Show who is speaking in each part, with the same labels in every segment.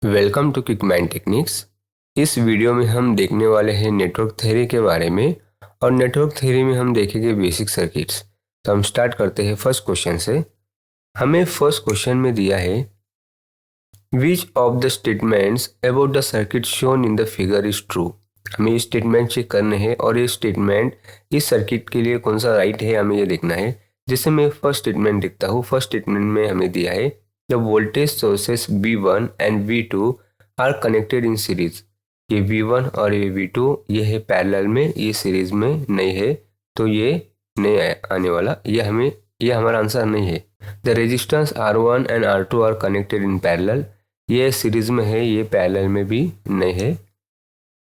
Speaker 1: Welcome to quick mind techniques. इस video में हम देखने वाले हैं नेटवर्क थ्योरी के बारे में। और नेटवर्क थ्योरी में हम देखेंगे बेसिक सर्किट्स। तो हम स्टार्ट करते हैं फर्स्ट क्वेश्चन से। हमें फर्स्ट क्वेश्चन में दिया है which of the statements about the circuit shown in the figure is true. हमें ये स्टेटमेंट चेक करने हैं और ये स्टेटमेंट इस सर्किट के लिए कौन सा राइट है हमें ये देखना है। जैसे मैं फर्स्ट स्टेटमेंट देखता हूँ। फर्स्ट स्टेटमेंट में हमें दिया है the voltage sources V1 and V2 are connected in series. ये V1 और ये V2 ये है पैरेलल में, ये सीरीज में नहीं है, तो ये नहीं आने वाला। ये हमारा आंसर नहीं है। The resistance R1 and R2 are connected in parallel, ये सीरीज में है, ये पैरेलल में भी नहीं है।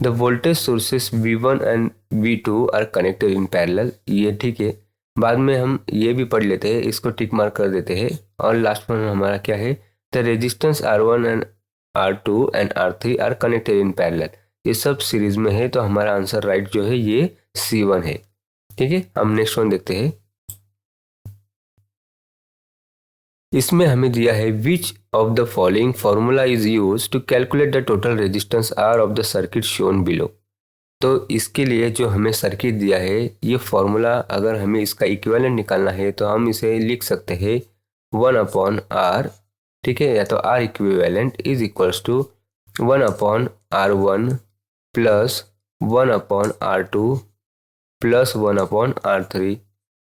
Speaker 1: The voltage sources V1 and V2 are connected in parallel, ये ठीक है। बाद में हम ये भी पढ़ लेते हैं, इसको टिक मार्क कर देते हैं। और लास्ट में हमारा क्या है, the resistance R1 and R2 and R3 are connected in parallel, ये सब सीरीज में है, तो हमारा आंसर राइट जो है ये C1 है। ठीक है, हम नेक्स्ट वन देखते हैं। इसमें हमें दिया है which of the following formula is use to calculate the total resistance R of the circuit shown below. तो इसके लिए जो हमें सर्किट दिया है, ये फॉर्मूला अगर हमें इसका इक्विवेलेंट निकालना है तो हम इसे लिख सकते हैं 1/R। ठीक है, या तो R equivalent is equals to 1/R1 plus 1/R2 plus 1/R3।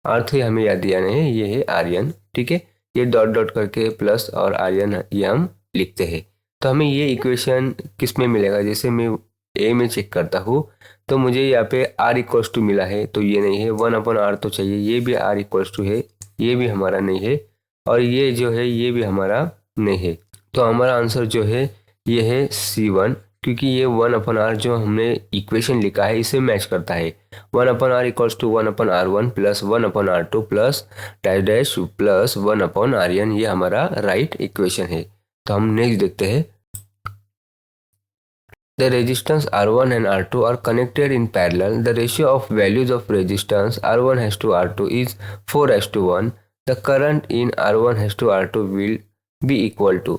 Speaker 1: R3 हमें याद दिया नहीं है, ये है Rn। ठीक है, ये डॉट डॉट करके प्लस और Rn ये हम लिखते हैं। तो हमें ये इक्वेशन किस में मिलेगा, जैसे मैं ए में चेक करता हूँ तो मुझे यहाँ पे R इक्वल्स टू मिला है, तो ये नहीं है। 1/R तो चाहिए, ये भी R इक्वल्स टू है, ये भी हमारा नहीं है। और ये जो है ये भी हमारा नहीं है। तो हमारा आंसर जो है ये है C1, क्योंकि ये 1/R जो हमने इक्वेशन लिखा है इसे मैच करता है। 1/R equals to 1/R1 plus 1/R2 plus dash dash plus 1/Rn, ये हमारा राइट इक्वेशन है। तो हम नेक्स्ट देखते हैं। The resistance R1 and R2 are connected in parallel. The ratio of values of resistance R1 has to R2 is 4:1. The current in R1 has to R2 will be equal to,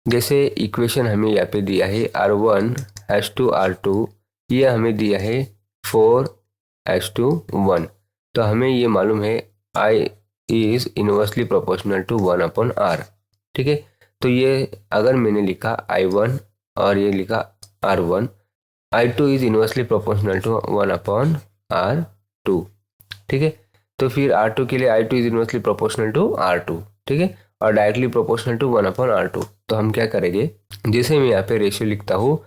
Speaker 1: जैसे equation हमें यहाँ पे दिया है R1 has to R2, ये हमें दिया है 4:1। तो हमें ये मालूम है I is inversely proportional to 1/R। ठीक है, तो ये अगर मैंने लिखा I1 और ये लिखा R1, I2 is inversely proportional to 1/R2। ठीक है, तो फिर R2 के लिए I2 is inversely proportional to R2। ठीक है, और डायरेक्टली प्रोपोर्शनल टू 1/R2। तो हम क्या करेंगे, जैसे मैं यहाँ पे रेशियो लिखता हूँ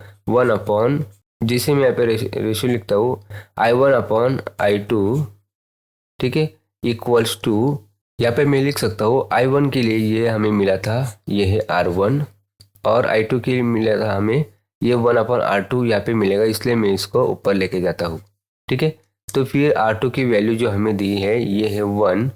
Speaker 1: रेशियो लिखता हूँ I1/I2, ठीक है, इक्वल्स टू, यहाँ पे मैं लिख सकता हूँ I1 के लिए ये हमें मिला था, ये है R1, और I2 के लिए मिला था हमें ये 1/R2 यहाँ पे मिलेगा, इसलिए मैं इसको ऊपर लेके जाता हूँ। ठीक है, तो फिर R2 की वैल्यू जो हमें दी है ये है 1,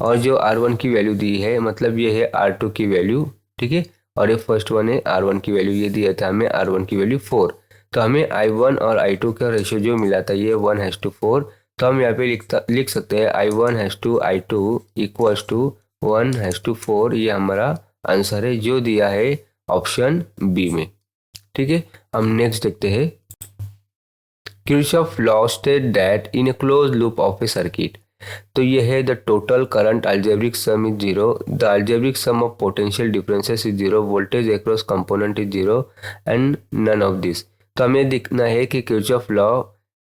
Speaker 1: और जो R1 की वैल्यू दी है मतलब ये है R2 की वैल्यू। ठीक है, और ये फर्स्ट वन है R1 की वैल्यू, ये दिया था हमें R1 की वैल्यू 4। तो हमें I1 और I2 का रेशियो जो मिला था ये 1:4। तो हम यहाँ पे लिख सकते हैं I1:I2 इक्वल्स टू 1:4। ये हमारा आंसर है जो दिया है ऑप्शन बी में। ठीक है, हम नेक्स्ट देखते हैं। Kirchhoff law state that in a close loop of a circuit. तो ये है the total current algebraic sum is 0, the algebraic sum of potential differences is 0, voltage across component is 0 and none of this. तो हमें देखना है कि Kirchhoff law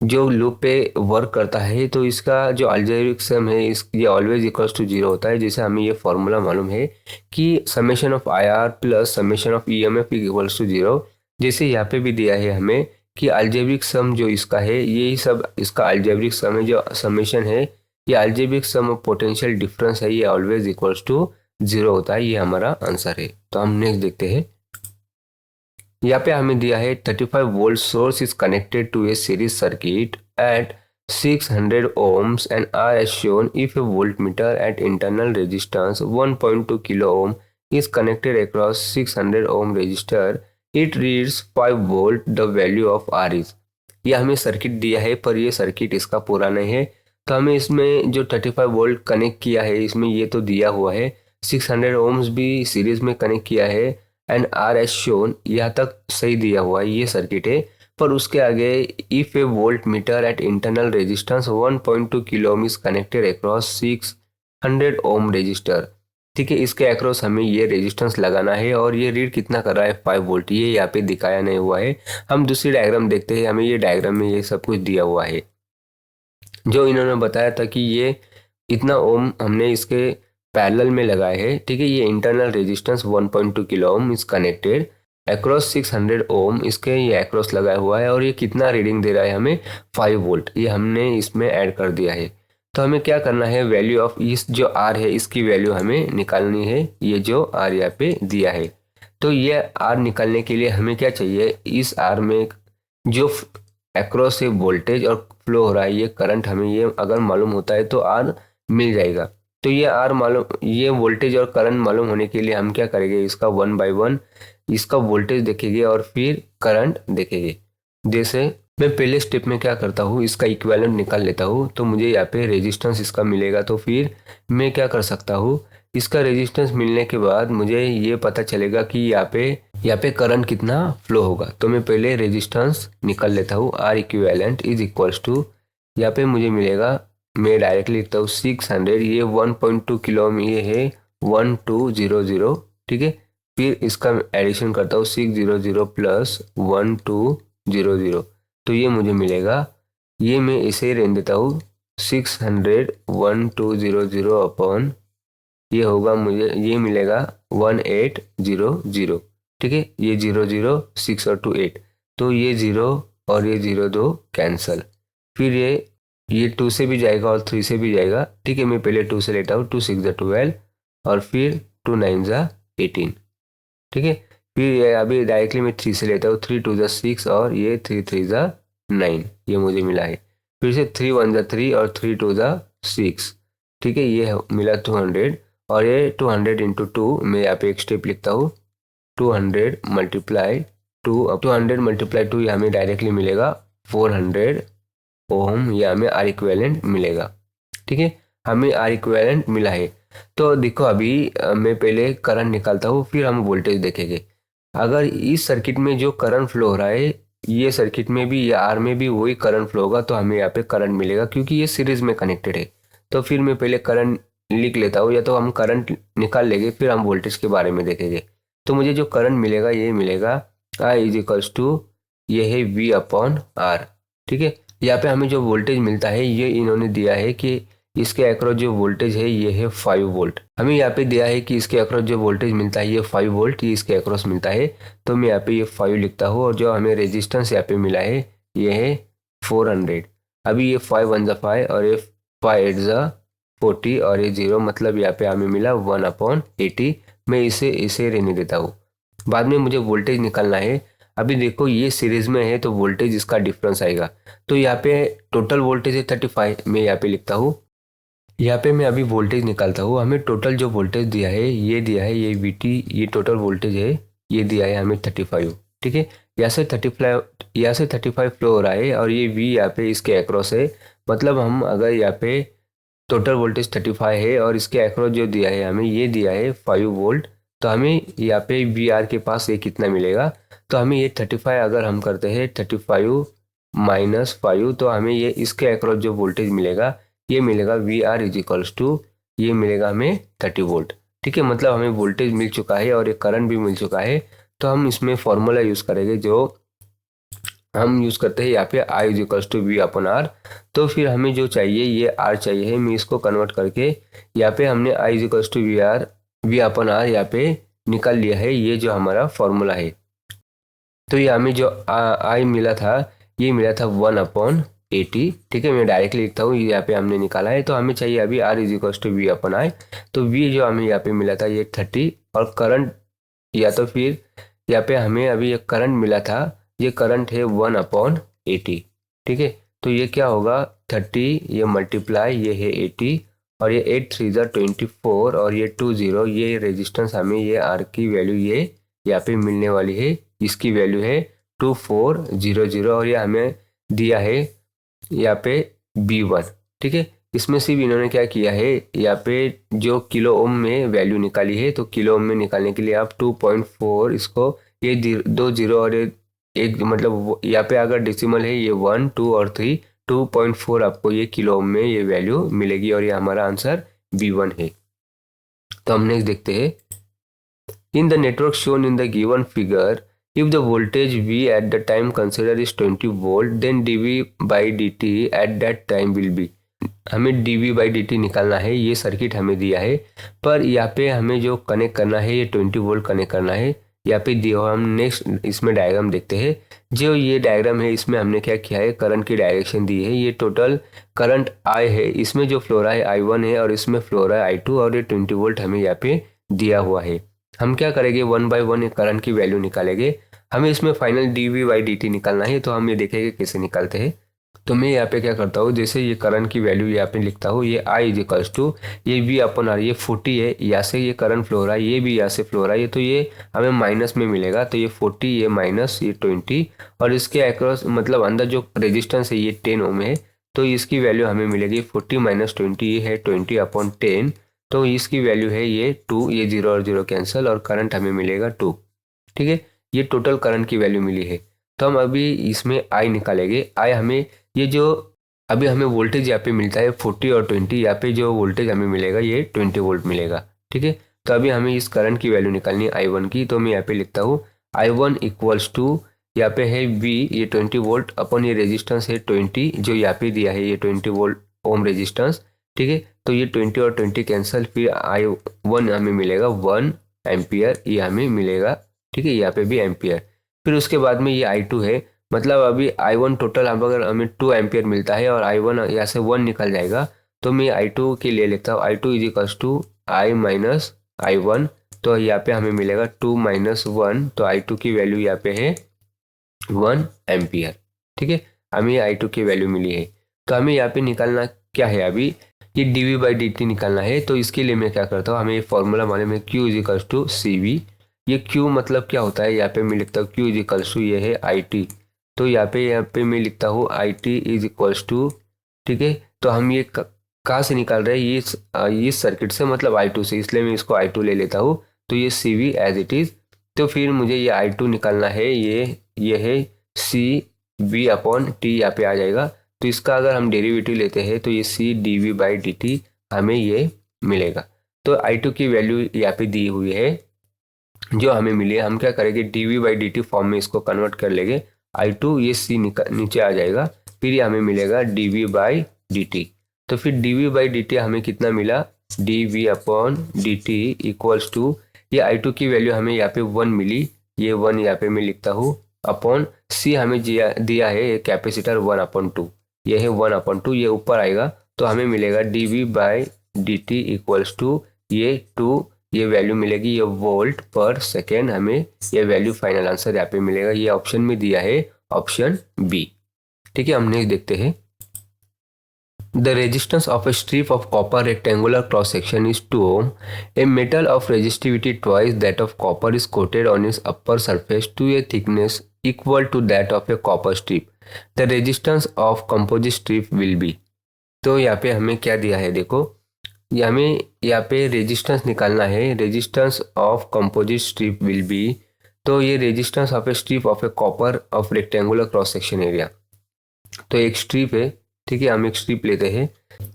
Speaker 1: जो loop पे वर्क करता है तो इसका जो अल्जेब्रिक सम है ये ऑलवेज इक्वल्स टू 0 होता है। जैसे हमें ये फॉर्मूला मालूम है कि summation of IR plus summation of EMF equals to 0। जैसे यहाँ पे भी दिया है हमें कि अल्जेब्रिक सम जो इसका है यही सब इसका अल्जेब्रिक सम है, जो समेशन है ये algebraic sum of potential difference है, ये ऑलवेज इक्वल्स टू 0 होता है। ये हमारा आंसर है। तो हम नेक्स्ट देखते हैं। यहाँ पे हमें दिया है 35 volt source is connected to a series circuit at 600 ohms and R as shown if a voltmeter at internal resistance 1.2 kilo ohm is connected across 600 ohm resistor, it reads 5 volt, the value of R is। ये हमें circuit दिया है पर ये circuit इसका पूरा नहीं है, तो हमें इसमें जो 35 वोल्ट कनेक्ट किया है इसमें ये तो दिया हुआ है, 600 ohms भी सीरीज में कनेक्ट किया है, एंड आर एज शोन, यहाँ तक सही दिया हुआ है, ये सर्किट है। पर उसके आगे if a voltmeter at internal resistance 1.2 kilo ohm is connected across 600 ohm resistor. ठीक है, इसके अक्रॉस हमें ये रेजिस्टेंस लगाना है और ये रीड कितना कर रहा है 5 वोल्ट। ये यहाँ पे दिखाया नहीं हुआ है। हम दूसरी डायग्राम देखते हैं, हमें ये डायग्राम में ये सब कुछ दिया हुआ है। जो इन्होंने बताया था कि ये इतना ओम हमने इसके पैरेलल में लगाए हैं। ठीक है, ये internal resistance 1.2 kilo ohm is connected across 600 ओम, इसके ये अक्रॉस लगाया हुआ है और ये कितना रीडिंग दे रहा है हमें 5 वोल्ट। ये हमने इसमें ऐड कर दिया है। तो हमें क्या करना है, वैल्यू ऑफ इस जो आर है इसकी वैल्यू हमें निकालनी है। ये जो आर यहाँ पे दिया है, तो ये आर निकालने के लिए हमें क्या चाहिए, इस आर में जो अक्रॉस से वोल्टेज और फ्लो हो रहा है, ये करंट हमें ये अगर मालूम होता है तो आर मिल जाएगा। तो ये आर मालूम, ये वोल्टेज और करंट मालूम होने के लिए हम क्या करेंगे, इसका 1 बाय 1 इसका वोल्टेज देखेंगे और फिर करंट देखेंगे। जैसे मैं पहले स्टेप में क्या करता हूँ, इसका इक्विवेलेंट निकाल लेता हूँ। तो मुझे यहाँ पे रेजिस्टेंस इसका मिलेगा। तो फिर मैं क्या कर सकता हूँ, इसका रेजिस्टेंस मिलने के बाद मुझे ये पता चलेगा कि यहाँ पे करंट कितना फ्लो होगा। तो मैं पहले रेजिस्टेंस निकाल लेता हूँ। R equivalent is equals to, यहाँ पे मुझे मिलेगा, मैं डायरेक्टली लिखता हूँ 600, ये 1.2 किलो ओम, ये है 1200। ठीक है, फिर इसका एडिशन करता हूँ 600 प्लस 1200, तो ये मुझे मिलेगा, ये मैं इसे रहने देता हूँ 600 1200 अपॉन, ये होगा मुझे ये मिलेगा 1800। ठीक है, ये 00 6 और 2 8, तो ये 0 और ये 0 2 कैंसल। फिर ये 2 से भी जाएगा और 3 से भी जाएगा। ठीक है, मैं पहले 2 से लेता हूँ, 2 6 12 और फिर 2 9 18। ठीक है, फिर ये अभी डायरेक्टली मैं 3 से लेता हूँ, 3 2 6 और ये 3 3 9, ये मुझे मिला है। फिर से 3 1 3 और 3 2 6। ठीक है, ये मिला 200 और ये 200 इंटू 2, मैं यहाँ पे एक स्टेप लिखता हूँ, 200 मल्टीप्लाई 2, अब 200 मल्टीप्लाई 2 ये हमें डायरेक्टली मिलेगा 400 ओम, ये हमें आर इक्विवेलेंट मिलेगा। ठीक है, हमें आर इक्विवेलेंट मिला है। तो देखो अभी मैं पहले करंट निकालता हूँ, फिर हम वोल्टेज देखेंगे। अगर इस सर्किट में जो करंट फ्लो हो रहा है, ये सर्किट में भी या आर में भी वही करंट फ्लो होगा, तो हमें यहाँ पे करंट मिलेगा क्योंकि ये सीरीज में कनेक्टेड है। तो फिर मैं पहले करंट लिख लेता हूँ, या तो हम करंट निकाल लेंगे फिर हम वोल्टेज के बारे में देखेंगे। तो मुझे जो करंट मिलेगा ये मिलेगा आई इज इक्वल्स टू, ये है वी अपॉन आर। ठीक है, यहाँ पे हमें जो वोल्टेज मिलता है ये इन्होंने दिया है कि इसके अक्रॉस जो वोल्टेज है ये है 5 वोल्ट। हमें यहाँ पे दिया है कि इसके अक्रॉस जो वोल्टेज मिलता है ये 5 वोल्ट, ये इसके अक्रॉस मिलता है। तो मैं यहाँ पे ये 5 लिखता हूँ और जो हमें रेजिस्टेंस यहाँ पे मिला है ये है 400। अभी ये 5 1 5 और ये 5 8 40 और ये 0, मतलब यहाँ पे हमें मिला 1/80। मैं इसे रहने देता हूँ। बाद में मुझे वोल्टेज निकालना है। अभी देखो ये सीरीज में है तो वोल्टेज इसका डिफरेंस आएगा। तो यहाँ पे टोटल वोल्टेज है 35, मैं यहाँ पे लिखता हूँ। यहाँ पे मैं अभी वोल्टेज निकालता हूँ। हमें टोटल जो वोल्टेज दिया है ये दिया है, ये VT, ये टोटल वोल्टेज है, ये दिया है हमें 35। ठीक है, यहाँ से 35 फ्लो हो रहा है और ये V यहाँ पे इसके अक्रॉस है। मतलब हम अगर यहाँ पे टोटल वोल्टेज 35 है और इसके अक्रॉस जो दिया है हमें ये दिया है 5 वोल्ट, तो हमें यहाँ पे VR के पास ये कितना मिलेगा। तो हमें ये 35 अगर हम करते हैं 35 माइनस 5, तो हमें ये इसके अक्रॉस जो वोल्टेज मिलेगा ये मिलेगा VR इज इक्वल्स टू, ये मिलेगा हमें 30 वोल्ट। ठीक है, मतलब हमें वोल्टेज मिल चुका है और एक करंट भी मिल चुका है। तो हम इसमें फॉर्मूला यूज़ करेंगे जो हम यूज़ करते हैं यहाँ पे I is equals to V upon R. तो फिर हमें जो चाहिए ये आर चाहिए है, मैं इसको कन्वर्ट करके यहाँ पे हमने I is equals to V upon R यहाँ पे निकाल लिया है। ये जो हमारा फॉर्मूला है, तो ये हमें जो आई मिला था ये मिला था 1/80। ठीक है, मैं डायरेक्टली लिखता हूँ, यहाँ पे हमने निकाला है। तो हमें चाहिए अभी R is equals to V upon I. तो वी जो हमें यहाँ पे मिला था ये 30 और करंट, या तो फिर यहाँ पे हमें अभी ये करंट मिला था, ये करंट है 1/80। ठीक है, तो ये क्या होगा 30, ये मल्टीप्लाई ये है 80 और ये 8 3 24 और ये 20, ये रेजिस्टेंस हमें ये आर की वैल्यू ये यहाँ पे मिलने वाली है। इसकी वैल्यू है 2400 और ये हमें दिया है यहाँ पे B1। ठीक है, इसमें सिर्फ इन्होंने क्या किया है, यहाँ पे जो किलो ओम में वैल्यू निकाली है, तो किलो ओम में निकालने के लिए आप 2.4 इसको, ये 2 जीरो और एक मतलब यहाँ पे अगर डेसिमल है ये 1 2 और 3, 2.4 आपको ये किलो ओम में ये वैल्यू मिलेगी और ये हमारा आंसर B1 है। तो हम नेक्स्ट देखते हैं, in the network shown in the given figure, if the voltage V at the time considered is 20 volt, then dV by dt at that time will be। हमें dV by dt निकालना है, ये circuit हमें दिया है, पर यहाँ पे हमें जो कनेक्ट करना है ये 20 वोल्ट कनेक्ट करना है। यहाँ पे दिया हुआ, हम नेक्स्ट इसमें डायग्राम देखते हैं। जो ये डायग्राम है इसमें हमने क्या किया है, करंट की डायरेक्शन दी है। ये टोटल करंट I है, इसमें जो फ्लो रहा है I1 है और इसमें फ्लो रहा है I2 और ये 20 वोल्ट हमें यहाँ पे दिया हुआ है। हम क्या करेंगे, 1 बाय 1 करंट की वैल्यू निकालेंगे। हमें इसमें फाइनल dV बाई dt निकालना है, तो हम ये देखेंगे कैसे निकालते हैं। तो मैं यहाँ पे क्या करता हूँ, जैसे ये करंट की वैल्यू यहाँ पे लिखता हूँ, ये I इज इक्वल्स टू ये V अपन आर, ये 40 है, यहाँ से ये करंट फ्लो रहा है, ये भी यहाँ से फ्लो रहा है, तो ये हमें माइनस में मिलेगा। तो ये 40, ये माइनस ये 20, और इसके अक्रॉस मतलब अंदर जो रेजिस्टेंस है ये 10 ओम है, तो इसकी वैल्यू हमें मिलेगी 40 माइनस 20, ये है 20/10, तो इसकी वैल्यू है ये 2, ये 0 और 0 कैंसिल और करंट हमें मिलेगा 2। ठीक है, ये टोटल करंट की वैल्यू मिली है। तो हम अभी इसमें I निकालेंगे। I हमें ये जो अभी हमें वोल्टेज यहाँ पे मिलता है 40 और 20, यहाँ पे जो वोल्टेज हमें मिलेगा ये 20 वोल्ट मिलेगा। ठीक है, तो अभी हमें इस करंट की वैल्यू निकालनी है I1 की। तो मैं यहाँ पे लिखता हूँ I1 इक्वल्स टू, यहाँ पे है V, ये 20 वोल्ट अपन ये रेजिस्टेंस है 20 जो यहाँ पे दिया है, ये 20 वोल्ट ओम रेजिस्टेंस। ठीक है, तो ये 20 और 20 कैंसिल, फिर I1 हमें मिलेगा 1 एम्पियर, ये हमें मिलेगा। ठीक है, यहाँ पे भी एम्पियर। फिर उसके बाद में ये I2 है, मतलब अभी I1 टोटल अगर हमें 2 एम्पियर मिलता है और I1 यहाँ से 1 निकल जाएगा, तो मैं I2 के लिए लिखता हूँ I2 is equals to I minus I1। तो यहाँ पे हमें मिलेगा 2 माइनस 1, तो I2 की वैल्यू यहाँ पे है 1 एम्पियर। ठीक है, हमें I2 की वैल्यू मिली है। तो हमें यहाँ पे निकालना क्या है, अभी ये dV बाई dt निकालना है। तो इसके लिए मैं क्या करता हूँ, हमें ये फॉर्मूला मालूम है Q is equals to CV। ये Q मतलब क्या होता है, यहाँ पे मैं लिखता हूँ Q इज इक्वल्स टू ये है IT। तो यहाँ पे मैं लिखता हूँ IT इज इक्वल्स टू, ठीक है, तो हम ये कहाँ से निकाल रहे हैं, इस सर्किट से, मतलब I2 से, इसलिए मैं इसको I2 ले लेता हूँ। तो ये CV एज इट इज। तो फिर मुझे ये I2 निकालना है, ये है CV/T यहाँ पे आ जाएगा। तो इसका अगर हम डेरिवेटिव लेते हैं तो ये C dV बाई dt हमें ये मिलेगा। तो I2 की वैल्यू यहाँ पे दी हुई है जो हमें मिली है। हम क्या करेंगे, dV बाई dt फॉर्म में इसको कन्वर्ट कर लेंगे। I2 ये C नीचे आ जाएगा, फिर ये हमें मिलेगा dV बाई dt। तो फिर dV बाई dt हमें कितना मिला, dV/dt इक्वल्स टू, ये I2 की वैल्यू हमें यहाँ पे 1 मिली, ये 1 यहाँ पे मैं लिखता हूँ, अपॉन C हमें दिया है कैपेसिटर 1/2, ये है 1/2, ये ऊपर आएगा तो हमें मिलेगा dV by dt equals to ये 2, ये वैल्यू मिलेगी, ये वोल्ट पर सेकेंड, हमें ये वैल्यू फाइनल आंसर यहाँ पे मिलेगा। ये ऑप्शन में दिया है, ऑप्शन बी। ठीक है, हम नेक्स्ट देखते हैं। The resistance of a strip of copper rectangular cross section is 2 ohm. A metal of resistivity twice that of copper is coated on its upper surface to a thickness equal to that of a copper strip. The resistance of composite strip will be। तो यहाँ पे हमें क्या दिया है, देखो हमें यहाँ पे रेजिस्टेंस निकालना है, resistance of composite strip will be. तो ये resistance of A strip of A copper of rectangular cross section area. तो एक स्ट्रिप है, ठीक है, हम एक स्ट्रिप लेते हैं,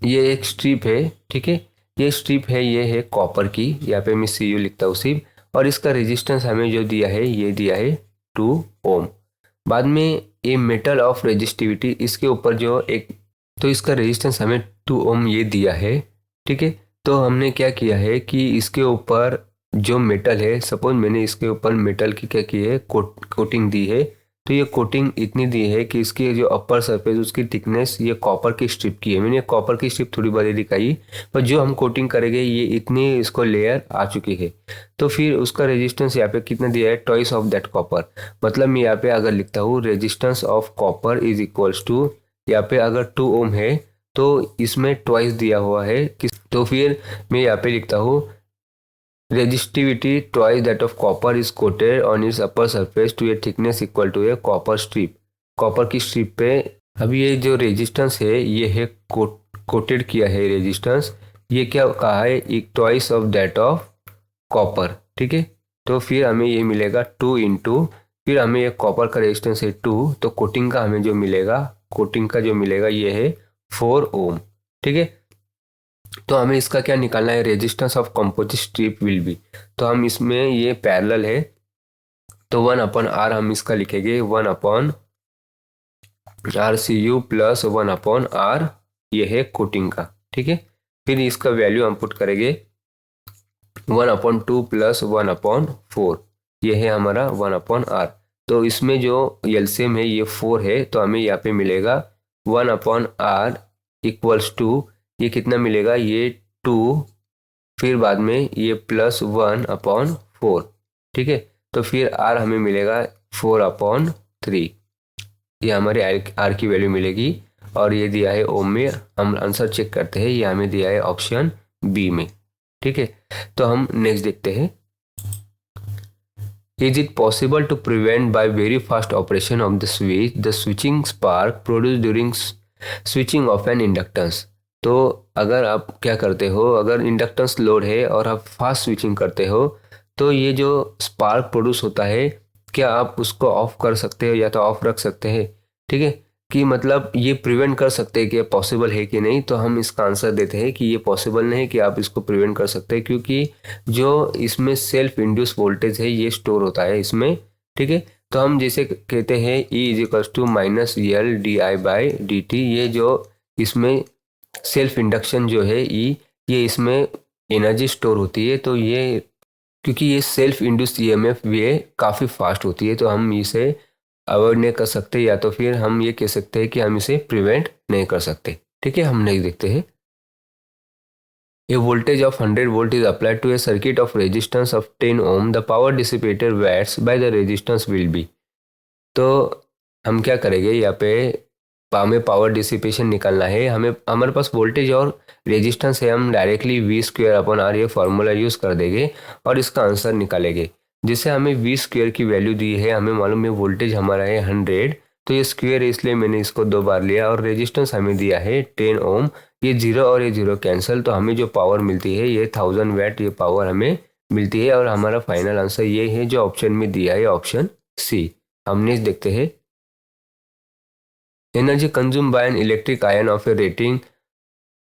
Speaker 1: ये एक स्ट्रिप है, ठीक है, ये स्ट्रिप है, ये है कॉपर की, यहाँ पे मैं CU लिखता हूँ सिर्फ, और इसका रेजिस्टेंस हमें जो दिया है ये दिया है 2 ओम। बाद में ये मेटल ऑफ रेजिस्टिविटी, इसके ऊपर जो एक, तो इसका रेजिस्टेंस हमें 2 ओम ये दिया है। ठीक है, तो हमने क्या किया है कि इसके ऊपर जो मेटल है, सपोज मैंने इसके ऊपर मेटल की क्या की है, कोटिंग दी है। तो ये कोटिंग इतनी दी है कि इसकी जो अपर सरफेस उसकी थिकनेस ये कॉपर की स्ट्रिप की है। मैंने कॉपर की स्ट्रिप थोड़ी बड़ी दिखाई, पर जो हम कोटिंग करेंगे ये इतनी इसको लेयर आ चुकी है। तो फिर उसका रेजिस्टेंस यहाँ पे कितना दिया है, ट्वाइस ऑफ दैट कॉपर। मतलब मैं यहाँ पे अगर लिखता हूँ resistance of copper is equals to, यहाँ पे अगर 2 ओम है तो इसमें ट्वाइस दिया हुआ है, तो फिर मैं यहाँ पे लिखता हूँ resistivity twice that of copper is coated on its upper surface to a thickness equal to a copper strip. Copper की स्ट्रिप पे अभी ये जो रेजिस्टेंस है ये है कोटेड किया है रेजिस्टेंस, ये क्या कहा है, एक twice of that of copper, ठीक है। तो फिर हमें ये मिलेगा 2 इंटू, फिर हमें ये कॉपर का रेजिस्टेंस है 2, तो कोटिंग का हमें जो मिलेगा, कोटिंग का जो मिलेगा ये है 4 ओम, ठीक है। तो हमें इसका क्या निकालना है, resistance of composite strip will be, तो हम इसमें ये पैरेलल है तो 1/R हम इसका लिखेंगे 1/RCU प्लस 1/R, ये है कोटिंग का, ठीक है। फिर इसका वैल्यू हम पुट करेंगे 1/2 प्लस 1/4, ये है हमारा 1/R। तो इसमें जो एलसीएम है ये 4 है, तो हमें यहाँ पे मिलेगा 1/R इक्वल्स टू, ये कितना मिलेगा, ये 2, फिर बाद में ये प्लस 1/4, ठीक है। तो फिर R हमें मिलेगा 4/3, ये हमारे R की वैल्यू मिलेगी, और ये दिया है ओम में। हम आंसर चेक करते हैं, ये हमें दिया है ऑप्शन बी में, ठीक है। तो हम नेक्स्ट देखते हैं, is it possible to prevent by very fast operation of the switch the switching spark produce during switching off an inductance. तो अगर आप क्या करते हो, अगर इंडक्टेंस लोड है और आप फास्ट स्विचिंग करते हो, तो ये जो स्पार्क प्रोड्यूस होता है, क्या आप उसको ऑफ कर सकते हो या तो ऑफ रख सकते हैं, ठीक है। कि मतलब ये प्रिवेंट कर सकते हैं कि पॉसिबल है कि नहीं, तो हम इसका आंसर देते हैं कि ये पॉसिबल नहीं है कि आप इसको प्रिवेंट कर सकते हैं, क्योंकि जो इसमें सेल्फ इंड्यूस वोल्टेज है ये स्टोर होता है इसमें, ठीक है। तो हम जैसे कहते हैं E = -L/di/dt, ये जो इसमें सेल्फ इंडक्शन जो है E, ये इसमें एनर्जी स्टोर होती है, तो ये क्योंकि ये सेल्फ इंड्यूस EMF ये काफ़ी फास्ट होती है, तो हम इसे अवॉइड नहीं कर सकते, या तो फिर हम ये कह सकते हैं कि हम इसे प्रिवेंट नहीं कर सकते, ठीक है। हम नहीं देखते हैं, a voltage of 100 volt is applied to a circuit of resistance of 10 ohm, the power dissipated watts by the resistance will be. तो हम क्या करेंगे, यहाँ पे हमें पावर डिसिपेशन निकालना है, हमें हमारे पास वोल्टेज और रेजिस्टेंस है, हम डायरेक्टली V²/R ये फार्मूला यूज़ कर देंगे और इसका आंसर निकालेंगे। जिससे हमें V² की वैल्यू दी है, हमें मालूम है वोल्टेज हमारा है 100, तो ये स्क्वेयर है इसलिए मैंने इसको 2 बार लिया, और रेजिस्टेंस हमें दिया है 10 ओम, ये 0 और ये 0 कैंसिल, तो हमें जो पावर मिलती है ये 1000 वाट ये पावर हमें मिलती है, और हमारा फाइनल आंसर ये है जो ऑप्शन में दिया है, ऑप्शन सी। हमने देखते हैं, energy consume by an electric iron of a rating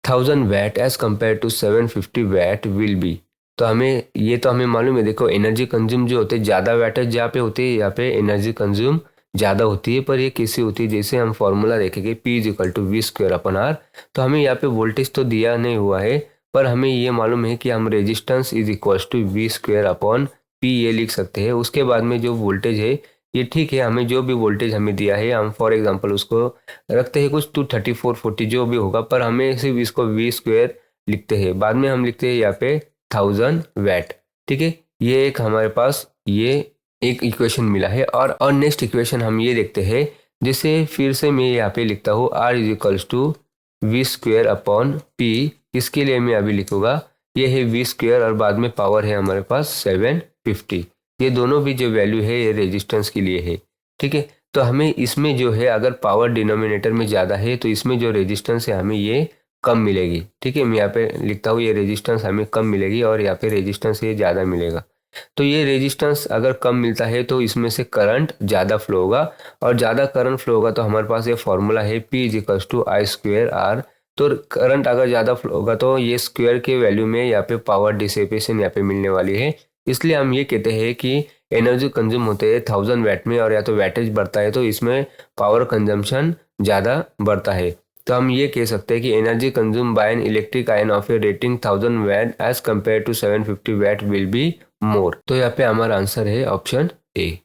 Speaker 1: 1000 watt as compare to 750 watt will be. तो हमें ये तो हमें मालूम है, देखो एनर्जी कंज्यूम जो होते हैं ज़्यादा वाटेज जहाँ पे होती है, यहाँ पे एनर्जी कंज्यूम ज़्यादा होती है, पर ये कैसी होती है, जैसे हम फॉर्मूला देखेंगे P = V²/R। तो हमें यहाँ पे वोल्टेज तो दिया नहीं हुआ है, पर हमें ये मालूम है कि हम resistance is equals to V²/P ये लिख सकते हैं। उसके बाद में जो वोल्टेज है ये ठीक है, हमें जो भी वोल्टेज हमें दिया है, हम फॉर एग्जांपल उसको रखते हैं कुछ 23440 जो भी होगा, पर हमें सिर्फ इसको V² लिखते हैं, बाद में हम लिखते हैं यहाँ पे 1000 वाट, ठीक है। ये एक हमारे पास ये एक इक्वेशन मिला है, और नेक्स्ट इक्वेशन हम ये देखते हैं, जिसे फिर से मैं यहाँ पे लिखता हूँ R = V²/P। इसके लिए मैं अभी लिखूँगा, ये है V² और बाद में पावर है हमारे पास 750, ये दोनों भी जो वैल्यू है ये रेजिस्टेंस के लिए है, ठीक है। तो हमें इसमें जो है, अगर पावर डिनोमिनेटर में ज़्यादा है तो इसमें जो रेजिस्टेंस है हमें ये कम मिलेगी, ठीक है। मैं यहाँ पे लिखता हूँ ये रेजिस्टेंस हमें कम मिलेगी, और यहाँ पे रेजिस्टेंस ये ज़्यादा मिलेगा। तो ये रेजिस्टेंस अगर कम मिलता है तो इसमें से करंट ज़्यादा फ्लो होगा, और ज़्यादा करंट फ्लो होगा तो हमारे पास ये फॉर्मूला है P = I²R। तो करंट अगर ज़्यादा फ्लो होगा तो ये स्क्वायर के वैल्यू में यहाँ पे पावर डिसिपेशन यहाँ पे मिलने वाली है, इसलिए हम ये कहते हैं कि एनर्जी कंज्यूम होते हैं 1000 वाट में, और या तो वैटेज बढ़ता है तो इसमें पावर कंजम्पशन ज़्यादा बढ़ता है। तो हम ये कह सकते हैं कि energy consume by an electric iron of a rating 1000 watt as compare to 750 watt will be more. तो यहाँ पे हमारा आंसर है ऑप्शन ए,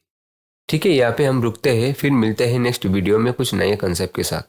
Speaker 1: ठीक है। यहाँ पे हम रुकते हैं, फिर मिलते हैं नेक्स्ट वीडियो में कुछ नए कंसेप्ट के साथ।